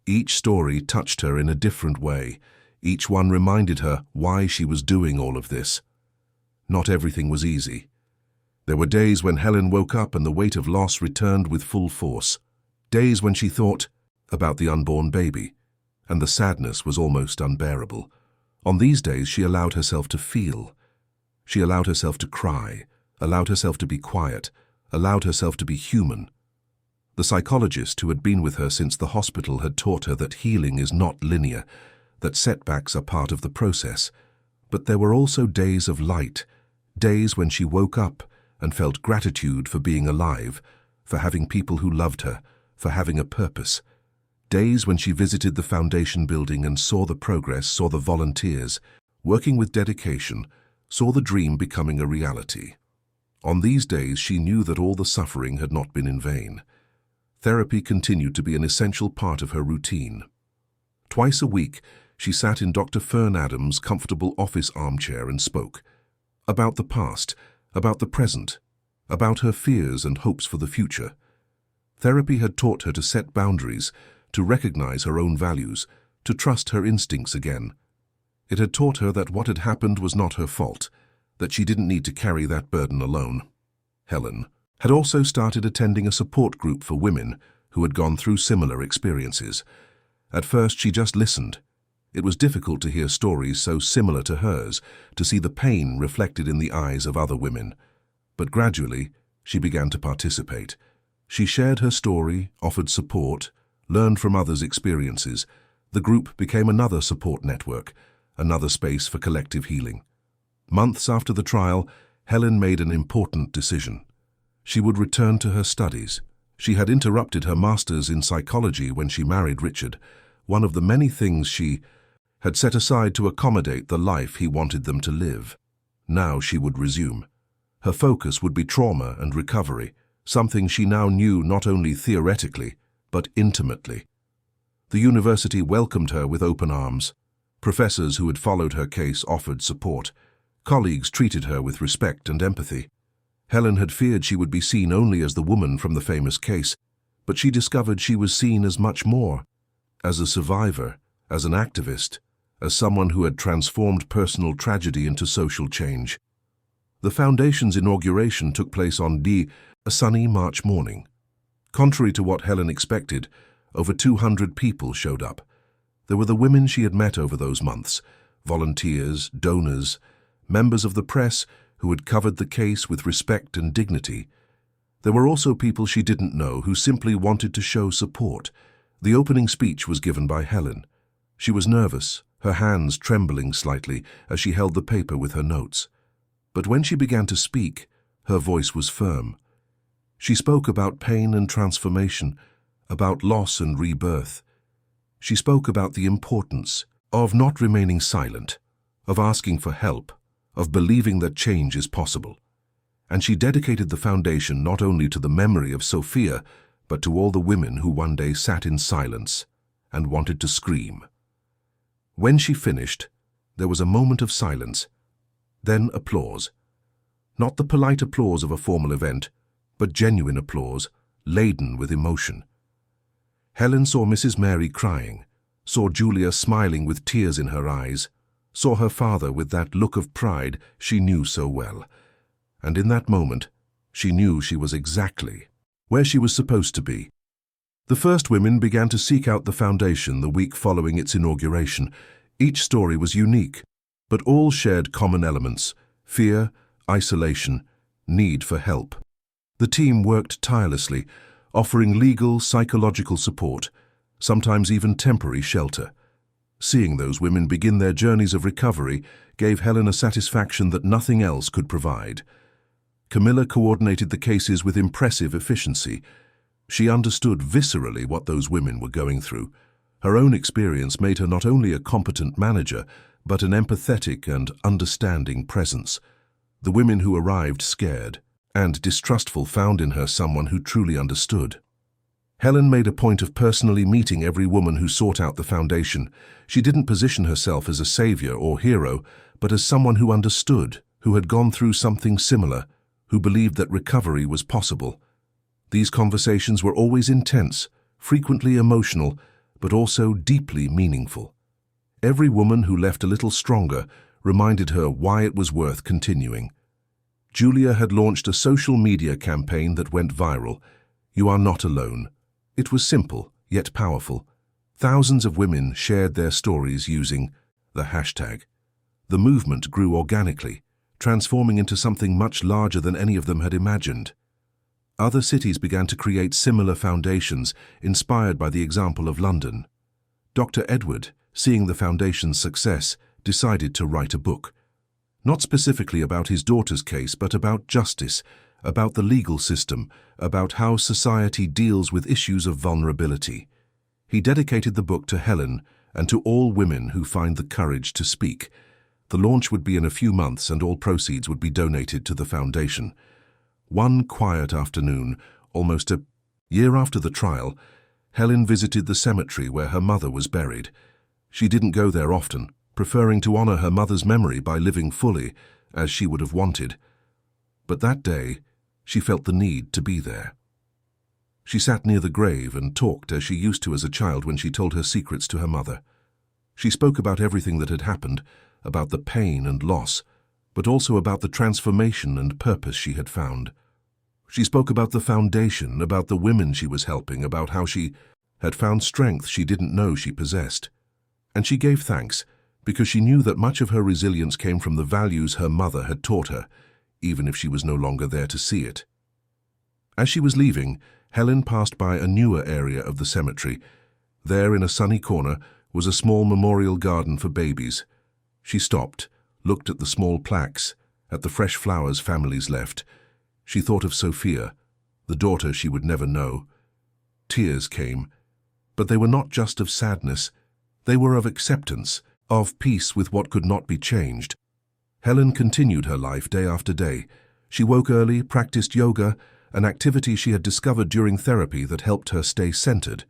Each story touched her in a different way. Each one reminded her why she was doing all of this. Not everything was easy. There were days when Helen woke up and the weight of loss returned with full force. Days when she thought about the unborn baby, and the sadness was almost unbearable. On these days, she allowed herself to feel. She allowed herself to cry, allowed herself to be quiet, allowed herself to be human. The psychologist who had been with her since the hospital had taught her that healing is not linear, that setbacks are part of the process. But there were also days of light, days when she woke up and felt gratitude for being alive, for having people who loved her, for having a purpose. Days when she visited the foundation building and saw the progress, saw the volunteers, working with dedication, saw the dream becoming a reality. On these days, she knew that all the suffering had not been in vain. Therapy continued to be an essential part of her routine. Twice a week, she sat in Dr. Fern Adams' comfortable office armchair and spoke about the past, about the present, about her fears and hopes for the future. Therapy had taught her to set boundaries, to recognize her own values, to trust her instincts again. It had taught her that what had happened was not her fault, that she didn't need to carry that burden alone. Helen had also started attending a support group for women who had gone through similar experiences. At first, she just listened. It was difficult to hear stories so similar to hers, to see the pain reflected in the eyes of other women. But gradually, she began to participate. She shared her story, offered support, learned from others' experiences. The group became another support network, another space for collective healing. Months after the trial, Helen made an important decision. She would return to her studies. She had interrupted her master's in psychology when she married Richard, one of the many things she had set aside to accommodate the life he wanted them to live. Now she would resume. Her focus would be trauma and recovery, something she now knew not only theoretically, but intimately. The university welcomed her with open arms. Professors who had followed her case offered support. Colleagues treated her with respect and empathy. Helen had feared she would be seen only as the woman from the famous case, but she discovered she was seen as much more, as a survivor, as an activist, as someone who had transformed personal tragedy into social change. The foundation's inauguration took place on a sunny March morning. Contrary to what Helen expected, over 200 people showed up. There were the women she had met over those months, volunteers, donors, members of the press who had covered the case with respect and dignity. There were also people she didn't know who simply wanted to show support. The opening speech was given by Helen. She was nervous, her hands trembling slightly as she held the paper with her notes. But when she began to speak, her voice was firm. She spoke about pain and transformation, about loss and rebirth. She spoke about the importance of not remaining silent, of asking for help, of believing that change is possible. And she dedicated the foundation not only to the memory of Sophia, but to all the women who one day sat in silence and wanted to scream. When she finished, there was a moment of silence, then applause. Not the polite applause of a formal event, but genuine applause, laden with emotion. Helen saw Mrs. Mary crying, saw Julia smiling with tears in her eyes, saw her father with that look of pride she knew so well. And in that moment, she knew she was exactly where she was supposed to be. The first women began to seek out the foundation the week following its inauguration. Each story was unique, but all shared common elements: fear, isolation, need for help. The team worked tirelessly, offering legal, psychological support, sometimes even temporary shelter. Seeing those women begin their journeys of recovery gave Helen a satisfaction that nothing else could provide. Camilla coordinated the cases with impressive efficiency. She understood viscerally what those women were going through. Her own experience made her not only a competent manager, but an empathetic and understanding presence. The women who arrived scared and distrustful found in her someone who truly understood. Helen made a point of personally meeting every woman who sought out the foundation. She didn't position herself as a savior or hero, but as someone who understood, who had gone through something similar, who believed that recovery was possible. These conversations were always intense, frequently emotional, but also deeply meaningful. Every woman who left a little stronger reminded her why it was worth continuing. Julia had launched a social media campaign that went viral. "You are not alone." It was simple, yet powerful. Thousands of women shared their stories using the hashtag. The movement grew organically, transforming into something much larger than any of them had imagined. Other cities began to create similar foundations, inspired by the example of London. Dr. Edward, seeing the foundation's success, decided to write a book. Not specifically about his daughter's case, but about justice, about the legal system, about how society deals with issues of vulnerability. He dedicated the book to Helen and to all women who find the courage to speak. The launch would be in a few months and all proceeds would be donated to the foundation. One quiet afternoon, almost a year after the trial, Helen visited the cemetery where her mother was buried. She didn't go there often, preferring to honor her mother's memory by living fully, as she would have wanted. But that day, she felt the need to be there. She sat near the grave and talked as she used to as a child when she told her secrets to her mother. She spoke about everything that had happened, about the pain and loss, but also about the transformation and purpose she had found. She spoke about the foundation, about the women she was helping, about how she had found strength she didn't know she possessed. And she gave thanks, because she knew that much of her resilience came from the values her mother had taught her, even if she was no longer there to see it. As she was leaving, Helen passed by a newer area of the cemetery. There, in a sunny corner, was a small memorial garden for babies. She stopped, looked at the small plaques, at the fresh flowers families left. She thought of Sophia, the daughter she would never know. Tears came, but they were not just of sadness. They were of acceptance, of peace with what could not be changed. Helen continued her life day after day. She woke early, practiced yoga, an activity she had discovered during therapy that helped her stay centered.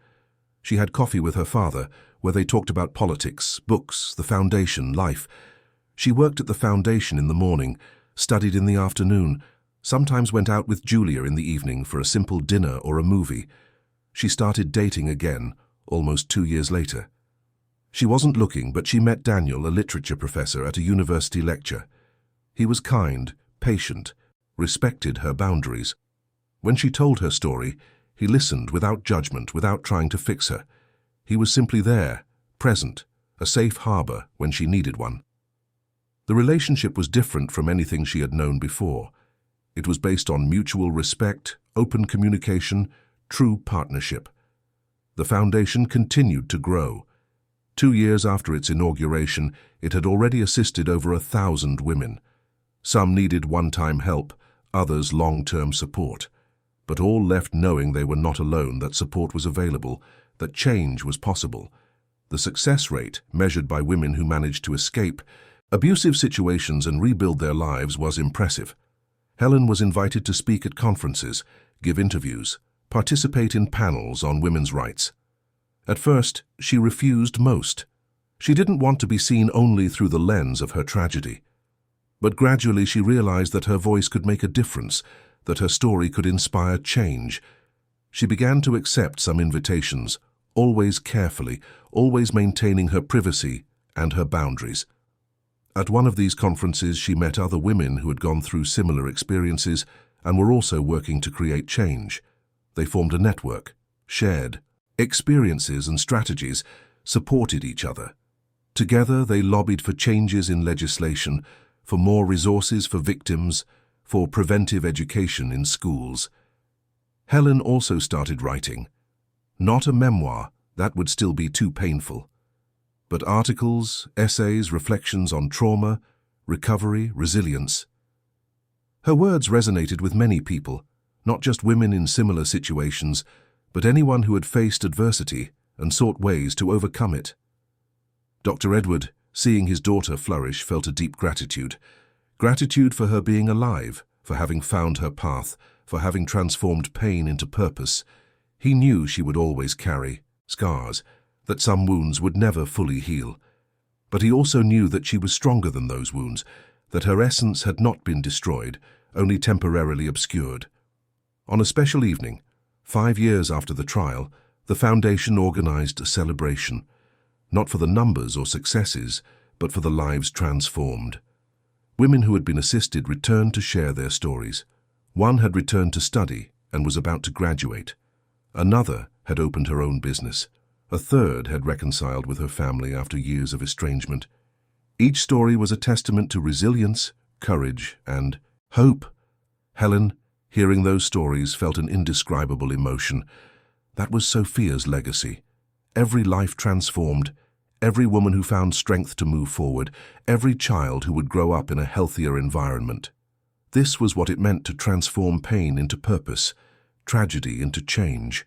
She had coffee with her father, where they talked about politics, books, the foundation, life. She worked at the foundation in the morning, studied in the afternoon, sometimes went out with Julia in the evening for a simple dinner or a movie. She started dating again, almost 2 years later. She wasn't looking, but she met Daniel, a literature professor, at a university lecture. He was kind, patient, respected her boundaries. When she told her story, he listened without judgment, without trying to fix her. He was simply there, present, a safe harbor when she needed one. The relationship was different from anything she had known before. It was based on mutual respect, open communication, true partnership. The foundation continued to grow. 2 years after its inauguration, it had already assisted over 1,000 women. Some needed one-time help, others long-term support. But all left knowing they were not alone, that support was available, that change was possible. The success rate, measured by women who managed to escape abusive situations and rebuild their lives, was impressive. Helen was invited to speak at conferences, give interviews, participate in panels on women's rights. At first, she refused most. She didn't want to be seen only through the lens of her tragedy. But gradually she realized that her voice could make a difference, that her story could inspire change. She began to accept some invitations, always carefully, always maintaining her privacy and her boundaries. At one of these conferences, she met other women who had gone through similar experiences and were also working to create change. They formed a network, shared experiences and strategies, supported each other. Together, they lobbied for changes in legislation, for more resources for victims, for preventive education in schools. Helen also started writing. Not a memoir, that would still be too painful. But articles, essays, reflections on trauma, recovery, resilience. Her words resonated with many people, not just women in similar situations, but anyone who had faced adversity and sought ways to overcome it. Dr. Edward, seeing his daughter flourish, felt a deep gratitude. Gratitude for her being alive, for having found her path, for having transformed pain into purpose. He knew she would always carry scars, that some wounds would never fully heal. But he also knew that she was stronger than those wounds, that her essence had not been destroyed, only temporarily obscured. On a special evening, 5 years after the trial, the foundation organized a celebration, not for the numbers or successes, but for the lives transformed. Women who had been assisted returned to share their stories. One had returned to study and was about to graduate. Another had opened her own business. A third had reconciled with her family after years of estrangement. Each story was a testament to resilience, courage, and hope. Helen, hearing those stories, felt an indescribable emotion. That was Sophia's legacy. Every life transformed, every woman who found strength to move forward, every child who would grow up in a healthier environment. This was what it meant to transform pain into purpose, tragedy into change.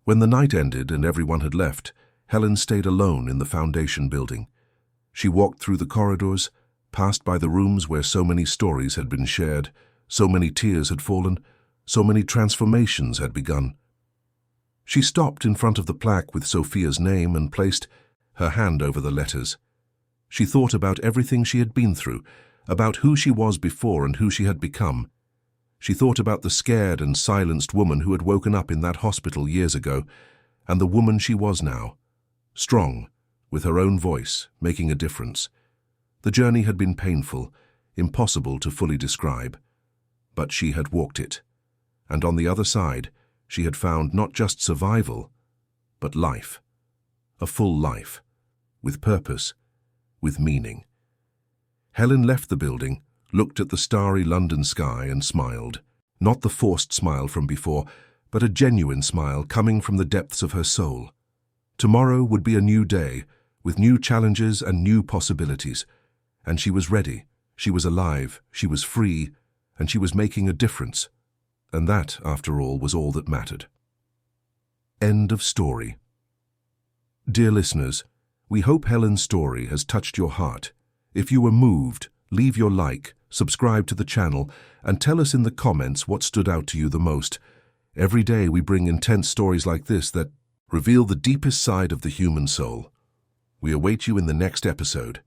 When the night ended and everyone had left, Helen stayed alone in the foundation building. She walked through the corridors, passed by the rooms where so many stories had been shared, so many tears had fallen, so many transformations had begun. She stopped in front of the plaque with Sophia's name and placed her hand over the letters. She thought about everything she had been through, about who she was before and who she had become. She thought about the scared and silenced woman who had woken up in that hospital years ago, and the woman she was now, strong, with her own voice, making a difference. The journey had been painful, impossible to fully describe, but she had walked it, and on the other side, she had found not just survival, but life, a full life, with purpose, with meaning. Helen left the building, looked at the starry London sky and smiled, not the forced smile from before, but a genuine smile coming from the depths of her soul. Tomorrow would be a new day, with new challenges and new possibilities, and she was ready, she was alive, she was free, and she was making a difference. And that, after all, was all that mattered. End of story. Dear listeners, we hope Helen's story has touched your heart. If you were moved, leave your like, subscribe to the channel, and tell us in the comments what stood out to you the most. Every day we bring intense stories like this that reveal the deepest side of the human soul. We await you in the next episode.